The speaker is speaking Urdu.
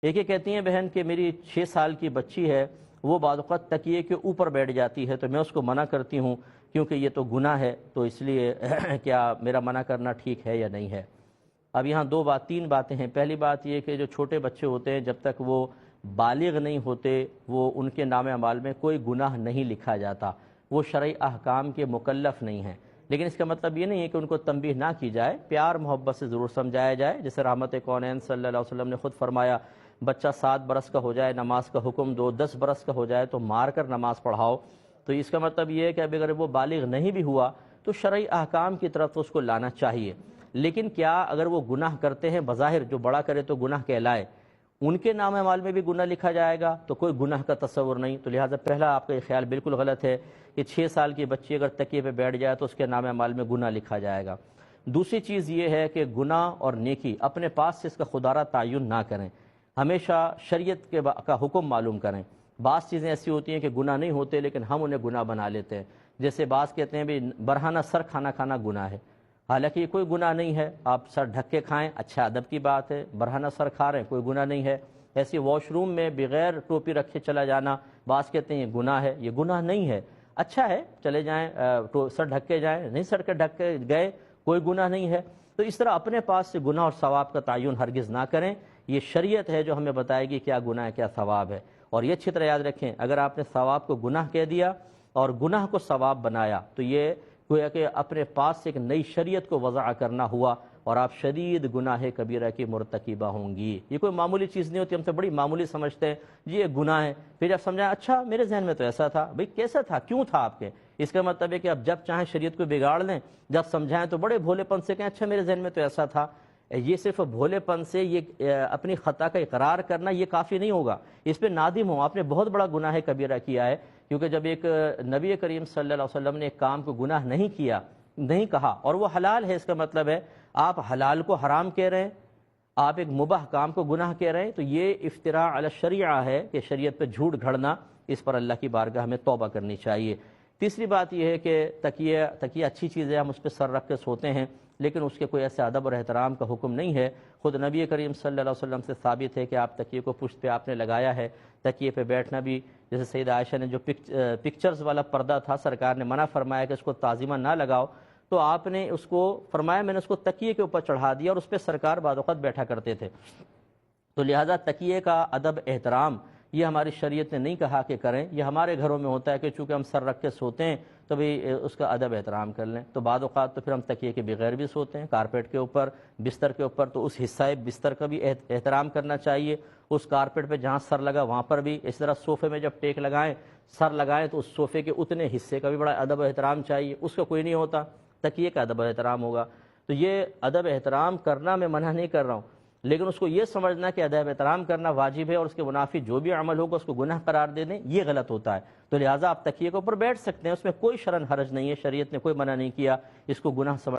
ایک یہ کہتی ہیں بہن کہ میری 6 سال کی بچی ہے، وہ بعض اوقات تکیے کے اوپر بیٹھ جاتی ہے تو میں اس کو منع کرتی ہوں کیونکہ یہ تو گناہ ہے، تو اس لیے کیا میرا منع کرنا ٹھیک ہے یا نہیں ہے؟ اب یہاں تین باتیں ہیں۔ پہلی بات یہ کہ جو چھوٹے بچے ہوتے ہیں جب تک وہ بالغ نہیں ہوتے وہ ان کے نام اعمال میں کوئی گناہ نہیں لکھا جاتا، وہ شرعی احکام کے مکلف نہیں ہیں۔ لیکن اس کا مطلب یہ نہیں ہے کہ ان کو تنبیہ نہ کی جائے، پیار محبت سے ضرور سمجھایا جائے، جیسے رحمت کونین صلی اللہ علیہ وسلم نے خود فرمایا بچہ 7 برس کا ہو جائے نماز کا حکم دو، 10 برس کا ہو جائے تو مار کر نماز پڑھاؤ۔ تو اس کا مطلب یہ ہے کہ اگر وہ بالغ نہیں بھی ہوا تو شرعی احکام کی طرف اس کو لانا چاہیے۔ لیکن کیا اگر وہ گناہ کرتے ہیں بظاہر جو بڑا کرے تو گناہ کہلائے، ان کے نام اعمال میں بھی گناہ لکھا جائے گا تو کوئی گناہ کا تصور نہیں؟ تو لہٰذا پہلا آپ کا یہ خیال بالکل غلط ہے کہ 6 سال کی بچی اگر تکیے پہ بیٹھ جائے تو اس کے نام اعمال میں گناہ لکھا جائے گا۔ دوسری چیز یہ ہے کہ گناہ اور نیکی اپنے پاس سے اس کا خودارہ تعین نہ کریں، ہمیشہ شریعت کا حکم معلوم کریں۔ بعض چیزیں ایسی ہوتی ہیں کہ گناہ نہیں ہوتے لیکن ہم انہیں گناہ بنا لیتے ہیں، جیسے بعض کہتے ہیں بھی برہنہ سر کھانا گناہ ہے، حالانکہ یہ کوئی گناہ نہیں ہے، آپ سر ڈھک کے کھائیں اچھا ادب کی بات ہے، برہنہ سر کھا رہے ہیں کوئی گناہ نہیں ہے۔ ایسے واش روم میں بغیر ٹوپی رکھے چلا جانا، بعض کہتے ہیں یہ گناہ ہے، یہ گناہ نہیں ہے، اچھا ہے چلے جائیں سر ڈھک کے جائیں، نہیں سر کے ڈھک کے گئے کوئی گناہ نہیں ہے۔ تو اس طرح اپنے پاس سے گناہ اور ثواب کا تعین ہرگز نہ کریں، یہ شریعت ہے جو ہمیں بتائے گی کیا گناہ ہے کیا ثواب ہے۔ اور یہ اچھی طرح یاد رکھیں اگر آپ نے ثواب کو گناہ کہہ دیا اور گناہ کو ثواب بنایا تو یہ گویا کہ اپنے پاس سے ایک نئی شریعت کو وضع کرنا ہوا اور آپ شدید گناہ کبیرہ کی مرتکبہ ہوں گی۔ یہ کوئی معمولی چیز نہیں ہوتی، ہم سے بڑی معمولی سمجھتے ہیں جی یہ گناہ ہے، پھر جب سمجھائیں اچھا میرے ذہن میں تو ایسا تھا، بھئی کیسا تھا کیوں تھا آپ کے؟ اس کا مطلب ہے کہ آپ جب چاہیں شریعت کو بگاڑ لیں، جب سمجھائیں تو بڑے بھولے پن سے کہیں اچھا میرے ذہن میں تو ایسا تھا۔ یہ صرف بھولے پن سے یہ اپنی خطا کا اقرار کرنا یہ کافی نہیں ہوگا، اس پہ نادم ہو، آپ نے بہت بڑا گناہ کبیرہ کیا ہے، کیونکہ جب ایک نبی کریم صلی اللہ علیہ وسلم نے ایک کام کو گناہ نہیں کیا، نہیں کہا اور وہ حلال ہے، اس کا مطلب ہے آپ حلال کو حرام کہہ رہے ہیں، آپ ایک مباح کام کو گناہ کہہ رہے ہیں، تو یہ افتراء علی الشریعہ ہے کہ شریعت پہ جھوٹ گھڑنا، اس پر اللہ کی بارگاہ ہمیں توبہ کرنی چاہیے۔ تیسری بات یہ ہے کہ تکیہ اچھی چیز ہے، ہم اس پہ سر رکھ کے سوتے ہیں لیکن اس کے کوئی ایسے ادب اور احترام کا حکم نہیں ہے۔ خود نبی کریم صلی اللہ علیہ وسلم سے ثابت ہے کہ آپ تکیے کو پشت پہ آپ نے لگایا ہے، تکیے پہ بیٹھنا بھی، جیسے سیدہ عائشہ نے جو پکچرز والا پردہ تھا سرکار نے منع فرمایا کہ اس کو تعظیمہ نہ لگاؤ، تو آپ نے اس کو فرمایا میں نے اس کو تکیے کے اوپر چڑھا دیا اور اس پہ سرکار بعض اوقات بیٹھا کرتے تھے۔ تو لہذا تکیے کا ادب احترام یہ ہماری شریعت نے نہیں کہا کہ کریں، یہ ہمارے گھروں میں ہوتا ہے کہ چونکہ ہم سر رکھ کے سوتے ہیں تو بھی اس کا ادب احترام کر لیں، تو بعض اوقات تو پھر ہم تکیے کے بغیر بھی سوتے ہیں، کارپیٹ کے اوپر، بستر کے اوپر، تو اس حصہ بستر کا بھی احترام کرنا چاہیے، اس کارپیٹ پہ جہاں سر لگا وہاں پر بھی، اس طرح صوفے میں جب ٹیک لگائیں سر لگائیں تو اس صوفے کے اتنے حصے کا بھی بڑا ادب و احترام چاہیے، اس کا کوئی نہیں ہوتا، تکیے کا ادب و احترام ہوگا۔ تو یہ ادب احترام کرنا میں منع نہیں کر رہا ہوں، لیکن اس کو یہ سمجھنا کہ ادب احترام کرنا واجب ہے اور اس کے منافی جو بھی عمل ہوگا اس کو گناہ قرار دے دیں، یہ غلط ہوتا ہے۔ تو لہٰذا آپ تکیے کے اوپر بیٹھ سکتے ہیں، اس میں کوئی شرعاً حرج نہیں ہے، شریعت نے کوئی منع نہیں کیا اس کو گناہ سمجھ